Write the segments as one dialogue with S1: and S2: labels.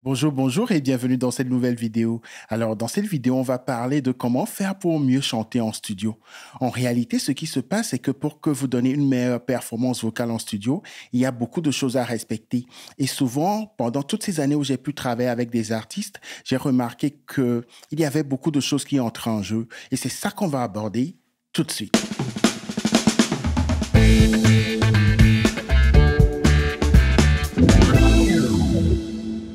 S1: Bonjour, bonjour et bienvenue dans cette nouvelle vidéo. Alors, dans cette vidéo, on va parler de comment faire pour mieux chanter en studio. En réalité, ce qui se passe, c'est que pour que vous donniez une meilleure performance vocale en studio, il y a beaucoup de choses à respecter. Et souvent, pendant toutes ces années où j'ai pu travailler avec des artistes, j'ai remarqué qu'il y avait beaucoup de choses qui entraient en jeu. Et c'est ça qu'on va aborder tout de suite.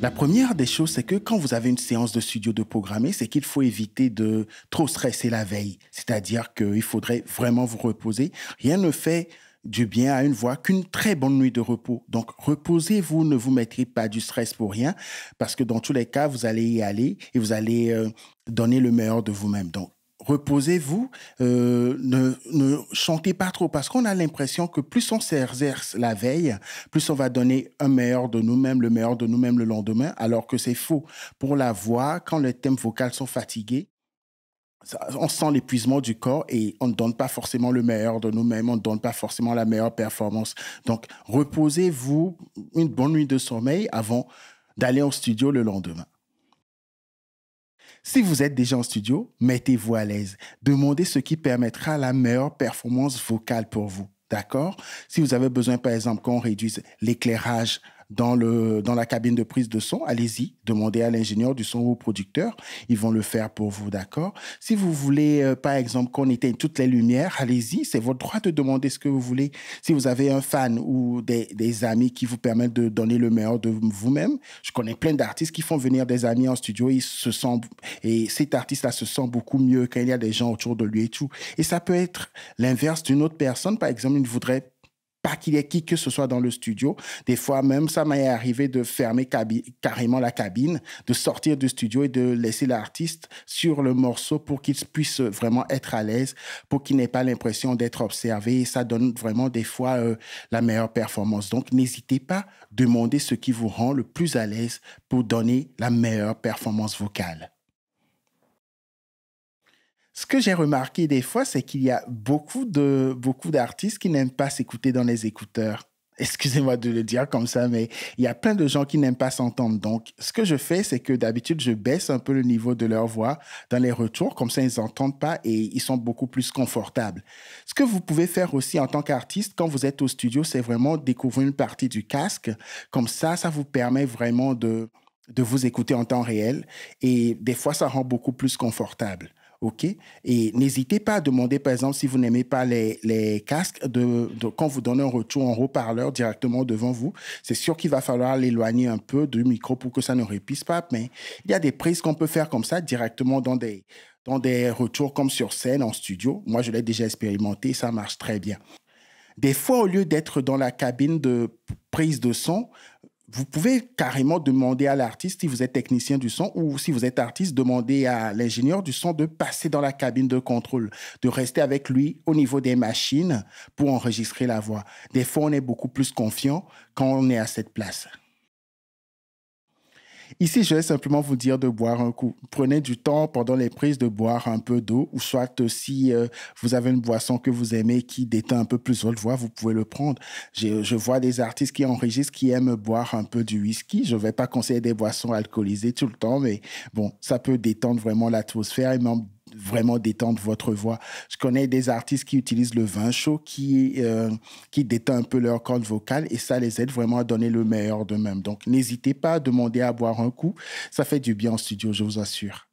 S1: La première des choses, c'est que quand vous avez une séance de studio de programmer, c'est qu'il faut éviter de trop stresser la veille. C'est-à-dire qu'il faudrait vraiment vous reposer. Rien ne fait du bien à une voix qu'une très bonne nuit de repos. Donc, reposez-vous, ne vous mettez pas du stress pour rien, parce que dans tous les cas, vous allez y aller et vous allez donner le meilleur de vous-même. Donc, reposez-vous, ne chantez pas trop, parce qu'on a l'impression que plus on s'exerce la veille, plus on va donner un meilleur de nous-mêmes, le meilleur de nous-mêmes le lendemain, alors que c'est faux. Pour la voix, quand les thèmes vocaux sont fatigués, on sent l'épuisement du corps et on ne donne pas forcément le meilleur de nous-mêmes, on ne donne pas forcément la meilleure performance. Donc, reposez-vous une bonne nuit de sommeil avant d'aller au studio le lendemain. Si vous êtes déjà en studio, mettez-vous à l'aise. Demandez ce qui permettra la meilleure performance vocale pour vous. D'accord? Si vous avez besoin, par exemple, qu'on réduise l'éclairage dans la cabine de prise de son, allez-y, demandez à l'ingénieur du son ou au producteur, ils vont le faire pour vous, d'accord? Si vous voulez, par exemple, qu'on éteigne toutes les lumières, allez-y, c'est votre droit de demander ce que vous voulez. Si vous avez un fan ou des amis qui vous permettent de donner le meilleur de vous-même, je connais plein d'artistes qui font venir des amis en studio, et cet artiste-là se sent beaucoup mieux quand il y a des gens autour de lui et tout. Et ça peut être l'inverse d'une autre personne, par exemple, il ne voudrait pas qu'il y ait qui que ce soit dans le studio. Des fois, même, ça m'est arrivé de fermer carrément la cabine, de sortir du studio et de laisser l'artiste sur le morceau pour qu'il puisse vraiment être à l'aise, pour qu'il n'ait pas l'impression d'être observé. Et ça donne vraiment des fois la meilleure performance. Donc, n'hésitez pas, demandez ce qui vous rend le plus à l'aise pour donner la meilleure performance vocale. Ce que j'ai remarqué des fois, c'est qu'il y a beaucoup d'artistes qui n'aiment pas s'écouter dans les écouteurs. Excusez-moi de le dire comme ça, mais il y a plein de gens qui n'aiment pas s'entendre. Donc, ce que je fais, c'est que d'habitude, je baisse un peu le niveau de leur voix dans les retours. Comme ça, ils n'entendent pas et ils sont beaucoup plus confortables. Ce que vous pouvez faire aussi en tant qu'artiste, quand vous êtes au studio, c'est vraiment découvrir une partie du casque. Comme ça vous permet vraiment de vous écouter en temps réel. Et des fois, ça rend beaucoup plus confortable. OK? Et n'hésitez pas à demander, par exemple, si vous n'aimez pas les casques, quand vous donnez un retour en haut-parleur directement devant vous, c'est sûr qu'il va falloir l'éloigner un peu du micro pour que ça ne répisse pas. Mais il y a des prises qu'on peut faire comme ça directement dans des retours comme sur scène, en studio. Moi, je l'ai déjà expérimenté, ça marche très bien. Des fois, au lieu d'être dans la cabine de prise de son, vous pouvez carrément demander à l'artiste, si vous êtes technicien du son ou si vous êtes artiste, demander à l'ingénieur du son de passer dans la cabine de contrôle, de rester avec lui au niveau des machines pour enregistrer la voix. Des fois, on est beaucoup plus confiant quand on est à cette place. Ici, je vais simplement vous dire de boire un coup. Prenez du temps pendant les prises de boire un peu d'eau ou soit si vous avez une boisson que vous aimez qui détend un peu plus votre voix, vous pouvez le prendre. Je vois des artistes qui enregistrent qui aiment boire un peu du whisky. Je ne vais pas conseiller des boissons alcoolisées tout le temps, mais bon, ça peut détendre vraiment l'atmosphère et même vraiment détendre votre voix. Je connais des artistes qui utilisent le vin chaud qui détend un peu leur corde vocale et ça les aide vraiment à donner le meilleur d'eux-mêmes. Donc, n'hésitez pas à demander à boire un coup. Ça fait du bien en studio, je vous assure.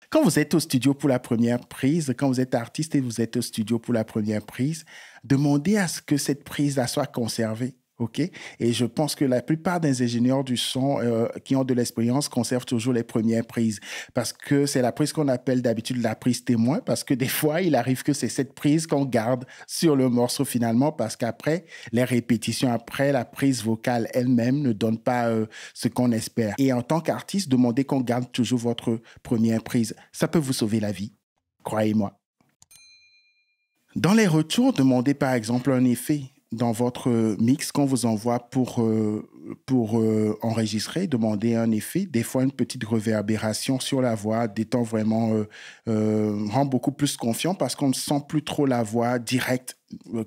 S1: Quand vous êtes au studio pour la première prise, quand vous êtes artiste et vous êtes au studio pour la première prise, demandez à ce que cette prise-là soit conservée. OK? Et je pense que la plupart des ingénieurs du son qui ont de l'expérience conservent toujours les premières prises parce que c'est la prise qu'on appelle d'habitude la prise témoin parce que des fois, il arrive que c'est cette prise qu'on garde sur le morceau finalement parce qu'après, les répétitions, après la prise vocale elle-même ne donne pas ce qu'on espère. Et en tant qu'artiste, demandez qu'on garde toujours votre première prise. Ça peut vous sauver la vie, croyez-moi. Dans les retours, demandez par exemple un effet dans votre mix qu'on vous envoie pour enregistrer. Demandez un effet, des fois une petite réverbération sur la voix, détend vraiment, rend beaucoup plus confiant parce qu'on ne sent plus trop la voix directe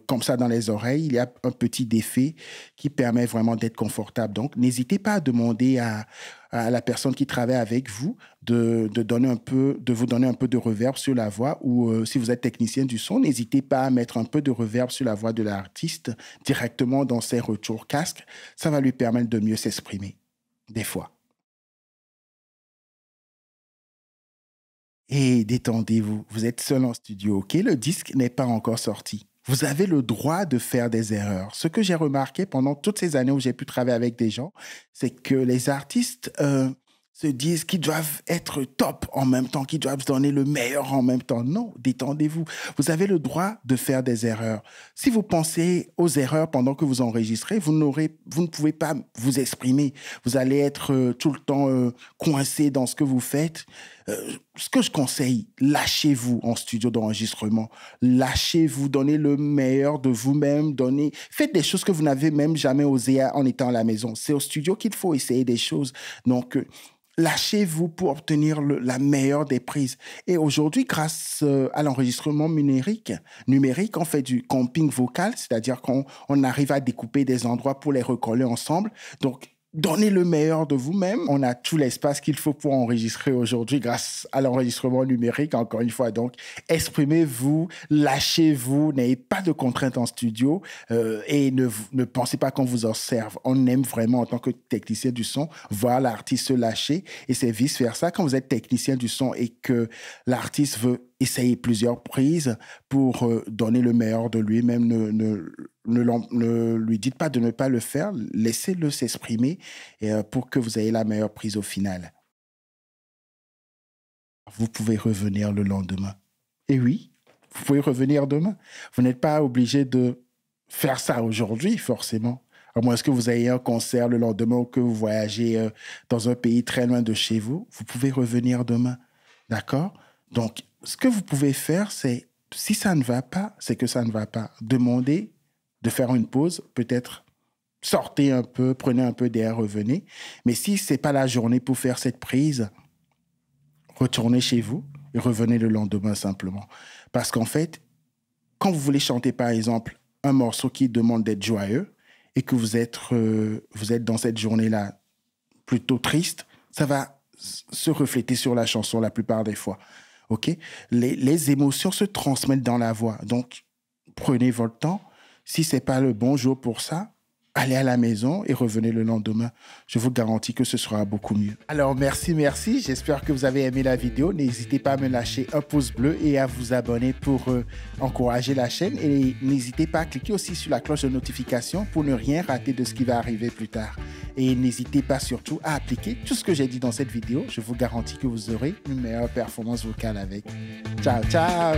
S1: comme ça dans les oreilles, il y a un petit défait qui permet vraiment d'être confortable. Donc, n'hésitez pas à demander à la personne qui travaille avec vous de vous donner un peu de reverb sur la voix ou si vous êtes technicien du son, n'hésitez pas à mettre un peu de reverb sur la voix de l'artiste directement dans ses retours casque. Ça va lui permettre de mieux s'exprimer, des fois. Et détendez-vous, vous êtes seul en studio, ok? Le disque n'est pas encore sorti. Vous avez le droit de faire des erreurs. Ce que j'ai remarqué pendant toutes ces années où j'ai pu travailler avec des gens, c'est que les artistes se disent qu'ils doivent être top en même temps, qu'ils doivent donner le meilleur en même temps. Non, détendez-vous. Vous avez le droit de faire des erreurs. Si vous pensez aux erreurs pendant que vous enregistrez, vous ne pouvez pas vous exprimer. Vous allez être tout le temps coincé dans ce que vous faites. Ce que je conseille, lâchez-vous en studio d'enregistrement. Lâchez-vous, donnez le meilleur de vous-même, faites des choses que vous n'avez même jamais osé en étant à la maison. C'est au studio qu'il faut essayer des choses. Donc, lâchez-vous pour obtenir la meilleure des prises. Et aujourd'hui, grâce à l'enregistrement numérique, on fait du comping vocal, c'est-à-dire qu'on arrive à découper des endroits pour les recoller ensemble. Donc, donnez le meilleur de vous-même. On a tout l'espace qu'il faut pour enregistrer aujourd'hui grâce à l'enregistrement numérique, encore une fois. Donc, exprimez-vous, lâchez-vous, n'ayez pas de contraintes en studio et ne pensez pas qu'on vous observe. On aime vraiment, en tant que technicien du son, voir l'artiste se lâcher et c'est vice-versa. Quand vous êtes technicien du son et que l'artiste veut essayer plusieurs prises pour donner le meilleur de lui-même, ne lui dites pas de ne pas le faire, laissez-le s'exprimer pour que vous ayez la meilleure prise au final. Vous pouvez revenir le lendemain. Et oui, vous pouvez revenir demain. Vous n'êtes pas obligé de faire ça aujourd'hui, forcément. À moins que vous ayez un concert le lendemain ou que vous voyagez dans un pays très loin de chez vous, vous pouvez revenir demain. D'accord? Donc, ce que vous pouvez faire, c'est, si ça ne va pas, c'est que ça ne va pas. Demandez de faire une pause, peut-être sortez un peu, prenez un peu d'air, revenez. Mais si ce n'est pas la journée pour faire cette prise, retournez chez vous et revenez le lendemain simplement. Parce qu'en fait, quand vous voulez chanter, par exemple, un morceau qui demande d'être joyeux et que vous êtes dans cette journée-là plutôt triste, ça va se refléter sur la chanson la plupart des fois. OK? Les émotions se transmettent dans la voix. Donc, prenez votre temps. Si ce n'est pas le bon jour pour ça, allez à la maison et revenez le lendemain. Je vous garantis que ce sera beaucoup mieux. Alors, merci. J'espère que vous avez aimé la vidéo. N'hésitez pas à me lâcher un pouce bleu et à vous abonner pour encourager la chaîne. Et n'hésitez pas à cliquer aussi sur la cloche de notification pour ne rien rater de ce qui va arriver plus tard. Et n'hésitez pas surtout à appliquer tout ce que j'ai dit dans cette vidéo. Je vous garantis que vous aurez une meilleure performance vocale avec. Ciao, ciao!